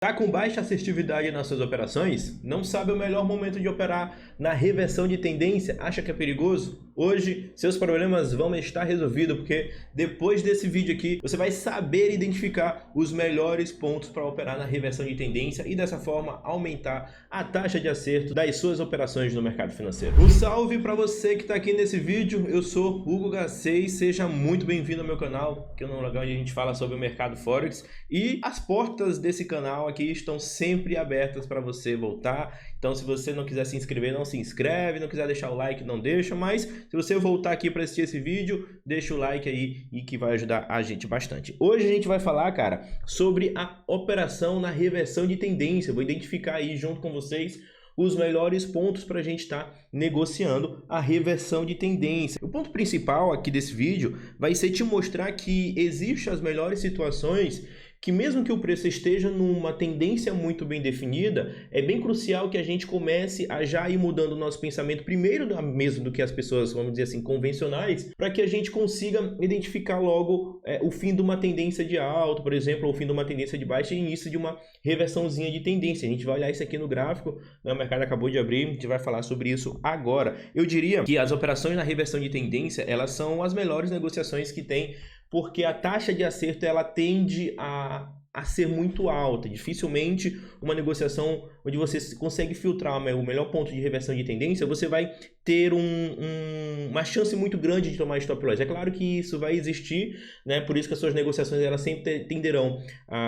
Tá com baixa assertividade nas suas operações? Não sabe o melhor momento de operar na reversão de tendência? Acha que é perigoso? Hoje, seus problemas vão estar resolvidos, porque depois desse vídeo aqui, você vai saber identificar os melhores pontos para operar na reversão de tendência e dessa forma aumentar a taxa de acerto das suas operações no mercado financeiro. Um salve para você que está aqui nesse vídeo, eu sou Hugo H6, seja muito bem-vindo ao meu canal, que é um lugar onde a gente fala sobre o mercado Forex e as portas desse canal aqui estão sempre abertas para você voltar. Então, se você não quiser se inscrever, não se inscreve, não quiser deixar o like, não deixa, mas se você voltar aqui para assistir esse vídeo, deixa o like aí e que vai ajudar a gente bastante. Hoje a gente vai falar, cara, sobre a operação na reversão de tendência. Eu vou identificar aí junto com vocês os melhores pontos para a gente estar negociando a reversão de tendência. O ponto principal aqui desse vídeo vai ser te mostrar que existem as melhores situações que mesmo que o preço esteja numa tendência muito bem definida, é bem crucial que a gente comece a já ir mudando o nosso pensamento primeiro mesmo do que as pessoas, vamos dizer assim, convencionais, para que a gente consiga identificar logo o fim de uma tendência de alta, por exemplo, ou o fim de uma tendência de baixa e início de uma reversãozinha de tendência. A gente vai olhar isso aqui no gráfico, né? O mercado acabou de abrir, a gente vai falar sobre isso agora. Eu diria que as operações na reversão de tendência, elas são as melhores negociações que tem, porque a taxa de acerto ela tende a ser muito alta. Dificilmente uma negociação onde você consegue filtrar o melhor ponto de reversão de tendência, você vai ter uma chance muito grande de tomar stop loss. É claro que isso vai existir, né? Por isso que as suas negociações elas sempre tenderão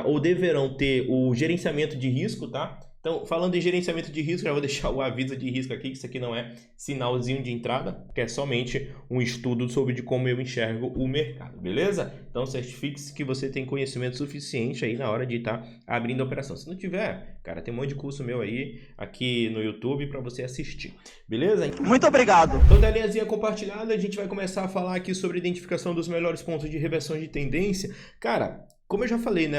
ou deverão ter o gerenciamento de risco, tá? Então, falando em gerenciamento de risco, já vou deixar o aviso de risco aqui, que isso aqui não é sinalzinho de entrada, que é somente um estudo sobre de como eu enxergo o mercado, beleza? Então, certifique-se que você tem conhecimento suficiente aí na hora de estar abrindo a operação. Se não tiver, cara, tem um monte de curso meu aí, aqui no YouTube, para você assistir, beleza? Muito obrigado! Então, telinhazinha compartilhada, a gente vai começar a falar aqui sobre identificação dos melhores pontos de reversão de tendência. Cara, como eu já falei, né,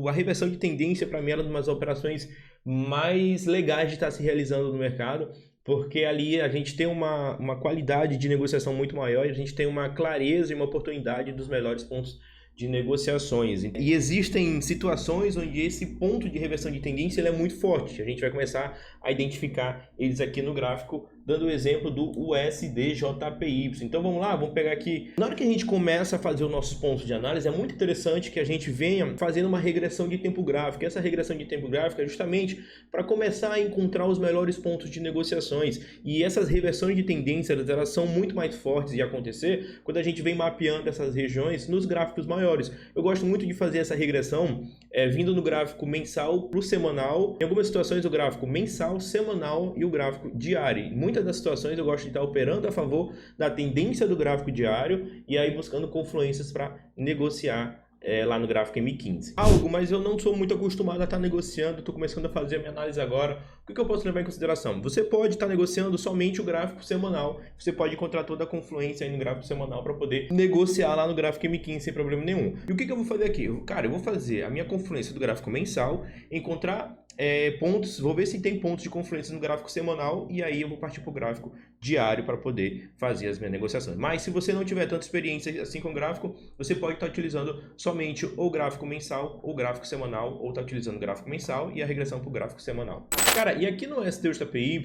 a reversão de tendência para mim era uma das operações mais legais de estar se realizando no mercado, porque ali a gente tem uma qualidade de negociação muito maior e a gente tem uma clareza e uma oportunidade dos melhores pontos de negociações. E existem situações onde esse ponto de reversão de tendência ele é muito forte. A gente vai começar a identificar eles aqui no gráfico, dando o exemplo do USDJPY. Então vamos lá, vamos pegar aqui. Na hora que a gente começa a fazer os nossos pontos de análise, é muito interessante que a gente venha fazendo uma regressão de tempo gráfico. Essa regressão de tempo gráfico é justamente para começar a encontrar os melhores pontos de negociações. E essas reversões de tendências, elas são muito mais fortes de acontecer quando a gente vem mapeando essas regiões nos gráficos maiores. Eu gosto muito de fazer essa regressão vindo no gráfico mensal para o semanal. Em algumas situações o gráfico mensal, semanal e o gráfico diário. Em muitas das situações eu gosto de estar operando a favor da tendência do gráfico diário e aí buscando confluências para negociar lá no gráfico M15. Mas eu não sou muito acostumado a estar negociando, estou começando a fazer a minha análise agora. O que eu posso levar em consideração? Você pode estar negociando somente o gráfico semanal, você pode encontrar toda a confluência aí no gráfico semanal para poder negociar lá no gráfico M15 sem problema nenhum. E o que eu vou fazer aqui? Cara, eu vou fazer a minha confluência do gráfico mensal, encontrar pontos, vou ver se tem pontos de confluência no gráfico semanal e aí eu vou partir para o gráfico diário para poder fazer as minhas negociações. Mas se você não tiver tanta experiência assim com o gráfico, você pode estar utilizando somente o gráfico mensal ou gráfico semanal, ou estar utilizando o gráfico mensal e a regressão para o gráfico semanal. Cara, e aqui no SDJPY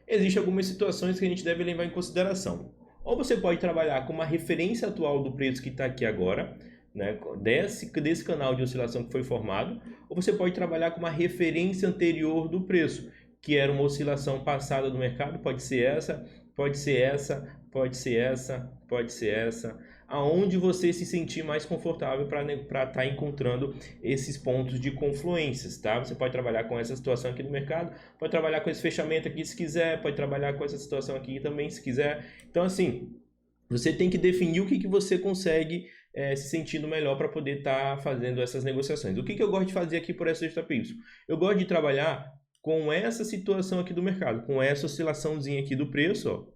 existem algumas situações que a gente deve levar em consideração. Ou você pode trabalhar com uma referência atual do preço que está aqui agora, né, desse canal de oscilação que foi formado, ou você pode trabalhar com uma referência anterior do preço, que era uma oscilação passada do mercado, pode ser essa, pode ser essa, pode ser essa, pode ser essa, aonde você se sentir mais confortável para estar encontrando esses pontos de confluências, tá? Você pode trabalhar com essa situação aqui do mercado, pode trabalhar com esse fechamento aqui se quiser, pode trabalhar com essa situação aqui também se quiser. Então assim, você tem que definir o que você consegue se sentindo melhor para poder estar fazendo essas negociações. O que eu gosto de fazer aqui por SDJPY? Eu gosto de trabalhar com essa situação aqui do mercado, com essa oscilaçãozinha aqui do preço, ó.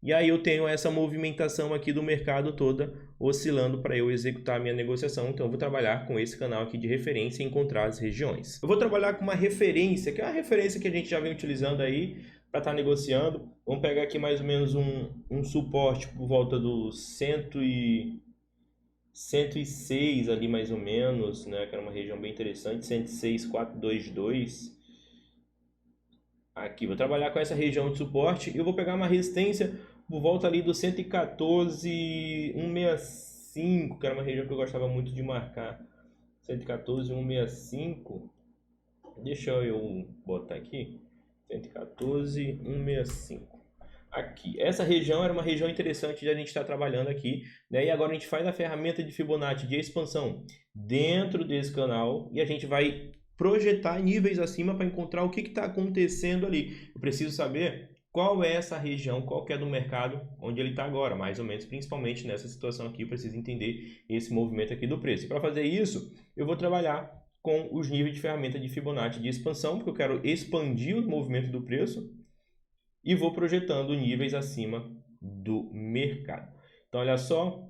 E aí eu tenho essa movimentação aqui do mercado toda oscilando para eu executar a minha negociação. Então eu vou trabalhar com esse canal aqui de referência e encontrar as regiões. Eu vou trabalhar com uma referência, que é uma referência que a gente já vem utilizando aí para estar negociando. Vamos pegar aqui mais ou menos um suporte por volta dos 106 ali mais ou menos, né, que era uma região bem interessante, 106,422. Aqui, vou trabalhar com essa região de suporte e eu vou pegar uma resistência por volta ali do 114,165, que era uma região que eu gostava muito de marcar. 114,165. Deixa eu botar aqui. 114,165. Aqui, essa região era uma região interessante de a gente estar trabalhando aqui, né? E agora a gente faz a ferramenta de Fibonacci de expansão dentro desse canal e a gente vai projetar níveis acima para encontrar o que está acontecendo ali. Eu preciso saber qual é essa região, qual que é do mercado, onde ele está agora, mais ou menos, principalmente nessa situação aqui, eu preciso entender esse movimento aqui do preço. Para fazer isso, eu vou trabalhar com os níveis de ferramenta de Fibonacci de expansão, porque eu quero expandir o movimento do preço e vou projetando níveis acima do mercado. Então, olha só,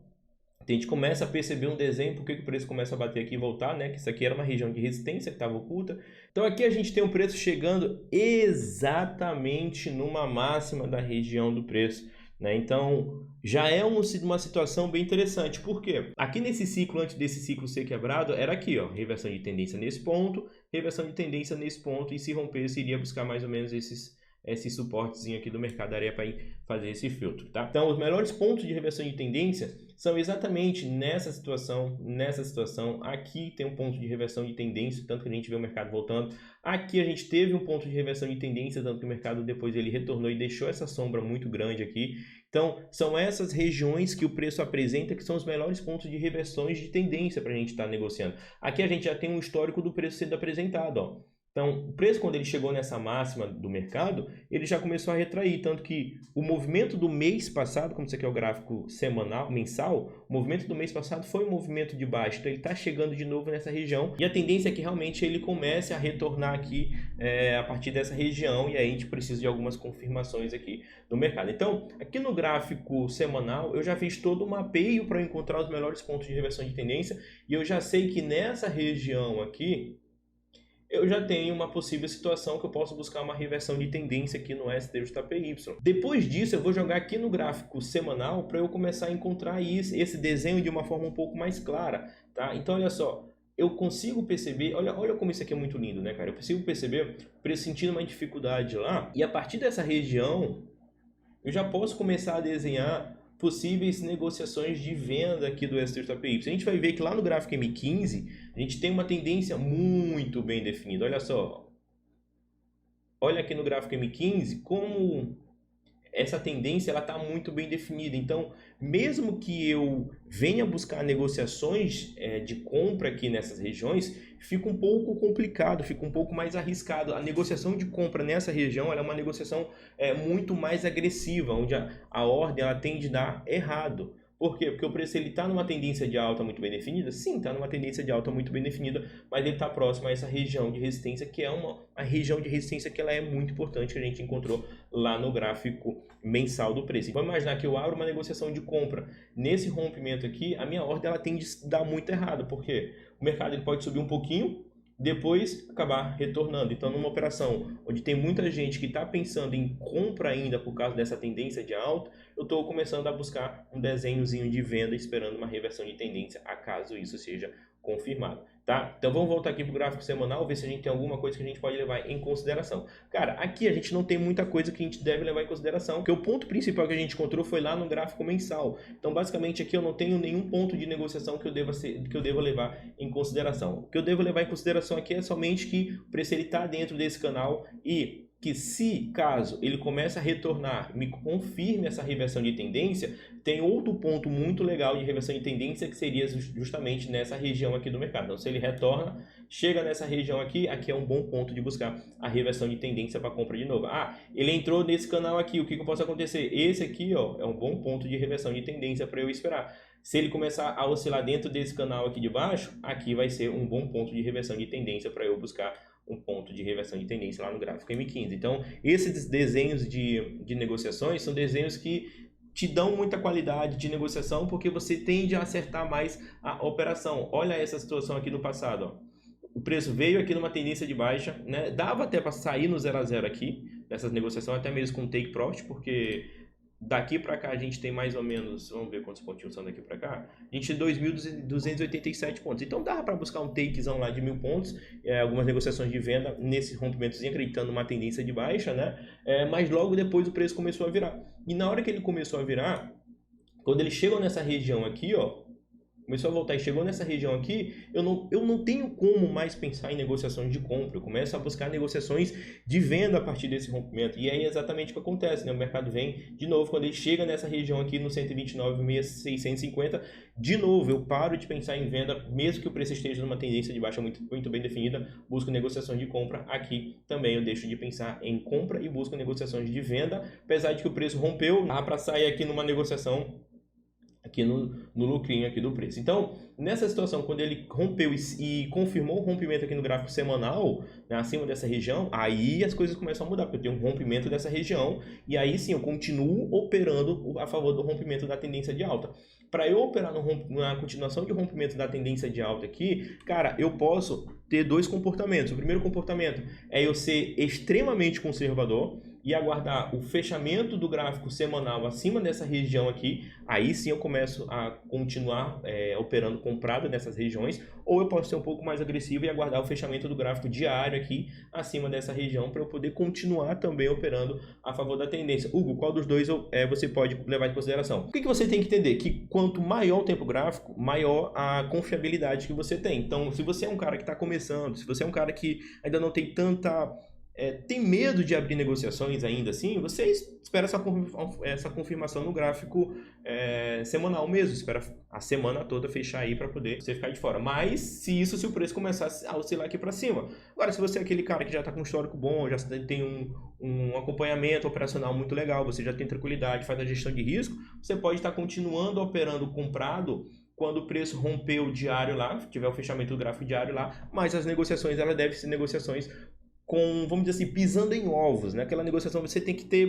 a gente começa a perceber um desenho, porque o preço começa a bater aqui e voltar, né? Que isso aqui era uma região de resistência que estava oculta. Então, aqui a gente tem o preço chegando exatamente numa máxima da região do preço, né? Então, já é uma situação bem interessante. Por quê? Aqui nesse ciclo, antes desse ciclo ser quebrado, era aqui, ó, reversão de tendência nesse ponto, reversão de tendência nesse ponto, e se rompesse, iria buscar mais ou menos esse suportezinho aqui do mercado, daria para fazer esse filtro, tá? Então, os melhores pontos de reversão de tendência são exatamente nessa situação, aqui tem um ponto de reversão de tendência, tanto que a gente vê o mercado voltando, aqui a gente teve um ponto de reversão de tendência, tanto que o mercado depois ele retornou e deixou essa sombra muito grande aqui. Então, são essas regiões que o preço apresenta que são os melhores pontos de reversões de tendência para a gente estar negociando. Aqui a gente já tem um histórico do preço sendo apresentado, ó. Então, o preço, quando ele chegou nessa máxima do mercado, ele já começou a retrair, tanto que o movimento do mês passado, como isso aqui é o gráfico semanal, mensal, o movimento do mês passado foi um movimento de baixo, então ele está chegando de novo nessa região, e a tendência é que realmente ele comece a retornar aqui a partir dessa região, e aí a gente precisa de algumas confirmações aqui no mercado. Então, aqui no gráfico semanal, eu já fiz todo um mapeio para encontrar os melhores pontos de reversão de tendência, e eu já sei que nessa região aqui, eu já tenho uma possível situação que eu posso buscar uma reversão de tendência aqui no STJPY. Depois disso, eu vou jogar aqui no gráfico semanal para eu começar a encontrar esse desenho de uma forma um pouco mais clara, tá? Então, olha só, eu consigo perceber, olha como isso aqui é muito lindo, né, cara? Eu consigo perceber o preço sentindo uma dificuldade lá, e a partir dessa região, eu já posso começar a desenhar possíveis negociações de venda aqui do STJPY. A gente vai ver que lá no gráfico M15, a gente tem uma tendência muito bem definida. Olha só, olha aqui no gráfico M15 como essa tendência ela está muito bem definida. Então, mesmo que eu venha buscar negociações de compra aqui nessas regiões, fica um pouco complicado, fica um pouco mais arriscado. A negociação de compra nessa região ela é uma negociação muito mais agressiva, onde a ordem ela tende a dar errado. Por quê? Porque o preço está numa tendência de alta muito bem definida? Sim, está numa tendência de alta muito bem definida, mas ele está próximo a essa região de resistência, que é uma região de resistência que ela é muito importante, que a gente encontrou lá no gráfico mensal do preço. Vamos imaginar que eu abro uma negociação de compra. Nesse rompimento aqui, a minha ordem ela tende a dar muito errado, porque o mercado ele pode subir um pouquinho, depois acabar retornando. Então, numa operação onde tem muita gente que está pensando em compra ainda por causa dessa tendência de alta, eu estou começando a buscar um desenhozinho de venda esperando uma reversão de tendência, acaso isso seja confirmado, tá? Então vamos voltar aqui para o gráfico semanal, ver se a gente tem alguma coisa que a gente pode levar em consideração. Cara, aqui a gente não tem muita coisa que a gente deve levar em consideração, porque o ponto principal que a gente encontrou foi lá no gráfico mensal. Então basicamente aqui eu não tenho nenhum ponto de negociação que eu deva levar em consideração. O que eu devo levar em consideração aqui é somente que o preço está dentro desse canal e que se, caso ele comece a retornar, me confirme essa reversão de tendência, tem outro ponto muito legal de reversão de tendência que seria justamente nessa região aqui do mercado. Então, se ele retorna, chega nessa região aqui, aqui é um bom ponto de buscar a reversão de tendência para compra de novo. Ah, ele entrou nesse canal aqui, o que pode acontecer? Esse aqui, ó, é um bom ponto de reversão de tendência para eu esperar. Se ele começar a oscilar dentro desse canal aqui de baixo, aqui vai ser um bom ponto de reversão de tendência para eu buscar um ponto de reversão de tendência lá no gráfico M15. Então, esses desenhos de negociações são desenhos que te dão muita qualidade de negociação porque você tende a acertar mais a operação. Olha essa situação aqui no passado, ó. O preço veio aqui numa tendência de baixa, né? Dava até para sair no 0 a 0 aqui, nessas negociações, até mesmo com take profit, porque Daqui para cá a gente tem mais ou menos, vamos ver quantos pontinhos são daqui para cá. A gente tem 2.287 pontos. Então dá para buscar um takezão lá de 1.000 pontos, algumas negociações de venda nesse rompimentozinho, acreditando numa tendência de baixa, né? Mas logo depois o preço começou a virar. E na hora que ele começou a virar, quando ele chegou nessa região aqui, ó, começou a voltar e chegou nessa região aqui, eu não tenho como mais pensar em negociações de compra. Eu começo a buscar negociações de venda a partir desse rompimento. E aí é exatamente o que acontece, né? O mercado vem, de novo, quando ele chega nessa região aqui no 129.650, de novo, eu paro de pensar em venda, mesmo que o preço esteja numa tendência de baixa muito bem definida, busco negociações de compra. Aqui também eu deixo de pensar em compra e busco negociações de venda, apesar de que o preço rompeu, dá para sair aqui numa negociação aqui no lucrinho aqui do preço. Então, nessa situação, quando ele rompeu e confirmou o rompimento aqui no gráfico semanal, né, acima dessa região, aí as coisas começam a mudar, porque eu tenho um rompimento dessa região, e aí sim eu continuo operando a favor do rompimento da tendência de alta. Para eu operar na continuação de rompimento da tendência de alta aqui, cara, eu posso ter dois comportamentos. O primeiro comportamento é eu ser extremamente conservador e aguardar o fechamento do gráfico semanal acima dessa região aqui, aí sim eu começo a continuar operando comprado nessas regiões, ou eu posso ser um pouco mais agressivo e aguardar o fechamento do gráfico diário aqui acima dessa região para eu poder continuar também operando a favor da tendência. Hugo, qual dos dois você pode levar em consideração? O que você tem que entender? Que quanto maior o tempo gráfico, maior a confiabilidade que você tem. Então, se você é um cara que está começando, se você é um cara que ainda não tem tanta... tem medo de abrir negociações ainda assim, você espera essa confirmação no gráfico semanal mesmo, espera a semana toda fechar aí para poder você ficar de fora. Mas se o preço começar a oscilar aqui para cima. Agora, se você é aquele cara que já está com um histórico bom, já tem um acompanhamento operacional muito legal, você já tem tranquilidade, faz a gestão de risco, você pode estar continuando operando comprado quando o preço romper o diário lá, tiver o fechamento do gráfico diário lá, mas as negociações, elas devem ser negociações com, vamos dizer assim, pisando em ovos, né? Aquela negociação você tem que ter,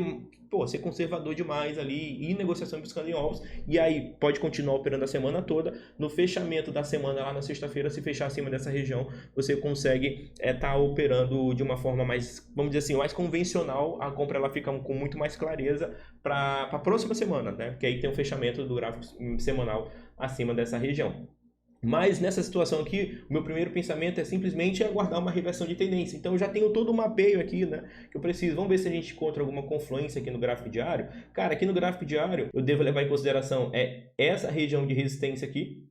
ser conservador demais ali, e negociação piscando em ovos, e aí pode continuar operando a semana toda. No fechamento da semana, lá na sexta-feira, se fechar acima dessa região, você consegue estar operando de uma forma mais, vamos dizer assim, mais convencional. A compra ela fica com muito mais clareza para a próxima semana, né? Porque aí tem um fechamento do gráfico semanal acima dessa região. Mas nessa situação aqui, o meu primeiro pensamento é simplesmente aguardar uma reversão de tendência. Então eu já tenho todo o mapeio aqui, né, que eu preciso. Vamos ver se a gente encontra alguma confluência aqui no gráfico diário. Cara, aqui no gráfico diário, eu devo levar em consideração essa região de resistência aqui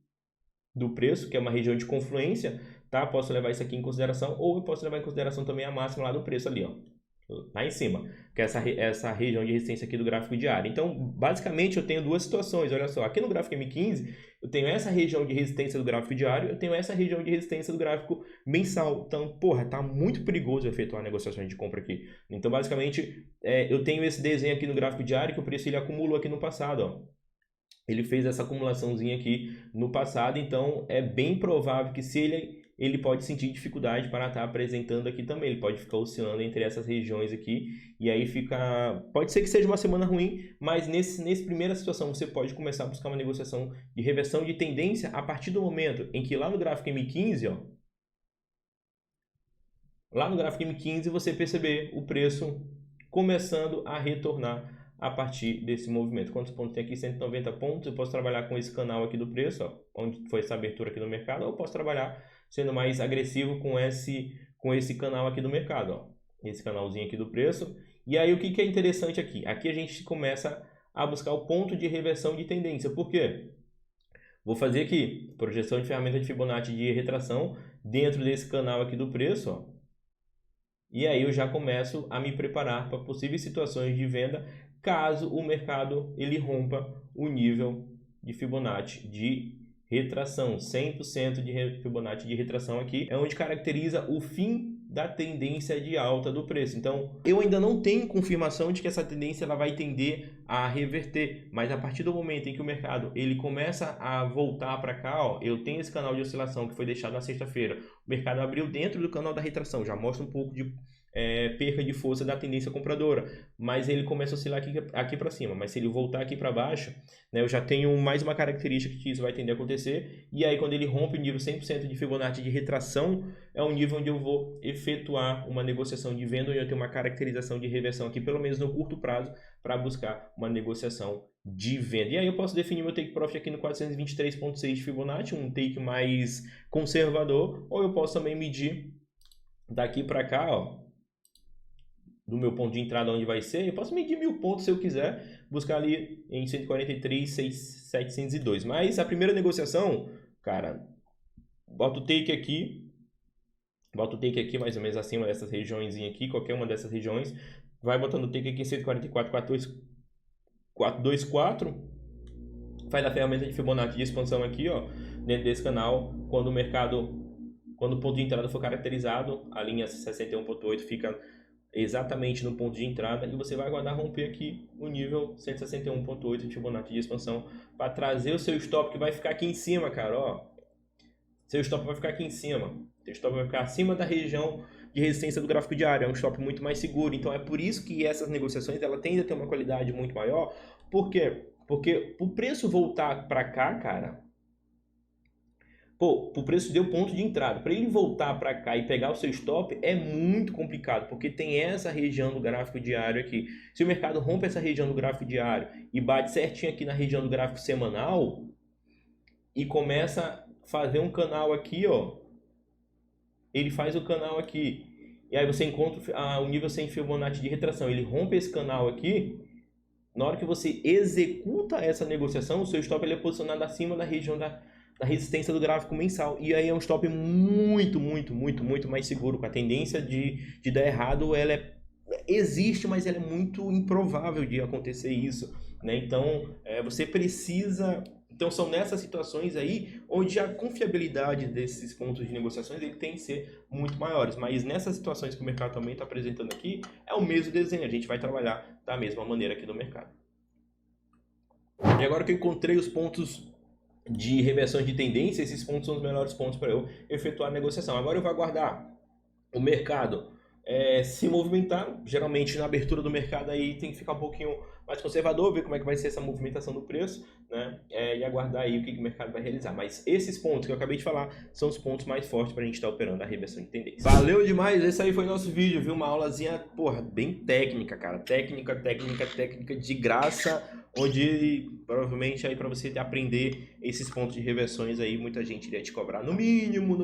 do preço, que é uma região de confluência, tá? Posso levar isso aqui em consideração, ou eu posso levar em consideração também a máxima lá do preço ali, ó, lá em cima, que é essa região de resistência aqui do gráfico diário. Então, basicamente, eu tenho duas situações. Olha só, aqui no gráfico M15, eu tenho essa região de resistência do gráfico diário, eu tenho essa região de resistência do gráfico mensal. Então, tá muito perigoso efetuar negociações de compra aqui. Então, basicamente, eu tenho esse desenho aqui no gráfico diário, que o preço ele acumulou aqui no passado, ó. Ele fez essa acumulaçãozinha aqui no passado, então é bem provável que se ele pode sentir dificuldade para estar apresentando aqui também. Ele pode ficar oscilando entre essas regiões aqui, e aí pode ser que seja uma semana ruim, mas nessa primeira situação você pode começar a buscar uma negociação de reversão de tendência a partir do momento em que lá no gráfico M15, ó, lá no gráfico M15 você perceber o preço começando a retornar a partir desse movimento. Quantos pontos tem aqui? 190 pontos. Eu posso trabalhar com esse canal aqui do preço, ó, onde foi essa abertura aqui no mercado, ou eu posso trabalhar sendo mais agressivo com esse canal aqui do mercado, ó, esse canalzinho aqui do preço. E aí o que é interessante aqui? Aqui a gente começa a buscar o ponto de reversão de tendência. Por quê? Vou fazer aqui projeção de ferramenta de Fibonacci de retração dentro desse canal aqui do preço, ó. E aí eu já começo a me preparar para possíveis situações de venda caso o mercado ele rompa o nível de Fibonacci de retração. 100% de Fibonacci de retração aqui é onde caracteriza o fim da tendência de alta do preço. Então, eu ainda não tenho confirmação de que essa tendência ela vai tender a reverter, mas a partir do momento em que o mercado ele começa a voltar para cá, ó, eu tenho esse canal de oscilação que foi deixado na sexta-feira. O mercado abriu dentro do canal da retração, já mostra um pouco perca de força da tendência compradora, mas ele começa a oscilar aqui para cima. Mas se ele voltar aqui para baixo, né, eu já tenho mais uma característica que isso vai tender a acontecer, e aí quando ele rompe o nível 100% de Fibonacci de retração, é um nível onde eu vou efetuar uma negociação de venda, onde eu tenho uma caracterização de reversão aqui, pelo menos no curto prazo, para buscar uma negociação de venda. E aí eu posso definir meu take profit aqui no 423.6 de Fibonacci, um take mais conservador, ou eu posso também medir daqui para cá, ó, do meu ponto de entrada onde vai ser, eu posso medir 1000 pontos se eu quiser, buscar ali em 143.702. Mas a primeira negociação, cara, bota o take aqui mais ou menos acima dessas regiões aqui, qualquer uma dessas regiões, vai botando o take aqui em 144.424, faz a ferramenta de Fibonacci de expansão aqui, ó, dentro desse canal, quando o ponto de entrada for caracterizado, a linha 61.8 fica exatamente no ponto de entrada, e você vai aguardar romper aqui o nível 161.8 de Fibonacci de expansão para trazer o seu stop, que vai ficar aqui em cima, cara, ó. Seu stop vai ficar aqui em cima. Seu stop vai ficar acima da região de resistência do gráfico diário. É um stop muito mais seguro. Então é por isso que essas negociações ela tendem a ter uma qualidade muito maior. Por quê? Porque o preço voltar para cá, cara, o preço deu ponto de entrada. Para ele voltar para cá e pegar o seu stop é muito complicado, porque tem essa região do gráfico diário aqui. Se o mercado rompe essa região do gráfico diário e bate certinho aqui na região do gráfico semanal e começa a fazer um canal aqui, ó, ele faz o canal aqui e aí você encontra o nível 100 Fibonacci de retração. Ele rompe esse canal aqui. Na hora que você executa essa negociação, o seu stop ele é posicionado acima da região da resistência do gráfico mensal. E aí é um stop muito mais seguro. Com a tendência de dar errado, existe, mas ela é muito improvável de acontecer isso, né? Então, você precisa... Então, são nessas situações aí onde a confiabilidade desses pontos de negociações ele tem que ser muito maiores. Mas nessas situações que o mercado também está apresentando aqui, é o mesmo desenho. A gente vai trabalhar da mesma maneira aqui no mercado. E agora que eu encontrei os pontos de reversão de tendência, esses pontos são os melhores pontos para eu efetuar a negociação. Agora eu vou aguardar o mercado se movimentar. Geralmente na abertura do mercado aí tem que ficar um pouquinho mais conservador, ver como é que vai ser essa movimentação do preço, né? E aguardar aí o que o mercado vai realizar. Mas esses pontos que eu acabei de falar são os pontos mais fortes para a gente estar operando a reversão de tendência. Valeu demais! Esse aí foi nosso vídeo, viu? Uma aulazinha, porra, bem técnica, cara. Técnica de graça, onde provavelmente aí para você aprender esses pontos de reversões aí, muita gente iria te cobrar no mínimo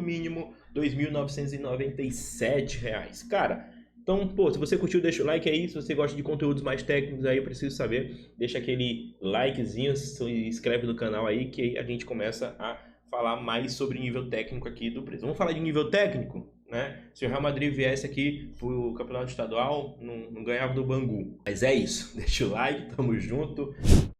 R$ 2.997. Cara, então, pô, se você curtiu, deixa o like aí. Se você gosta de conteúdos mais técnicos aí, eu preciso saber. Deixa aquele likezinho, se inscreve no canal aí, que aí a gente começa a falar mais sobre nível técnico aqui do preço. Vamos falar de nível técnico, né? Se o Real Madrid viesse aqui pro campeonato estadual, não ganhava do Bangu. Mas é isso. Deixa o like, tamo junto.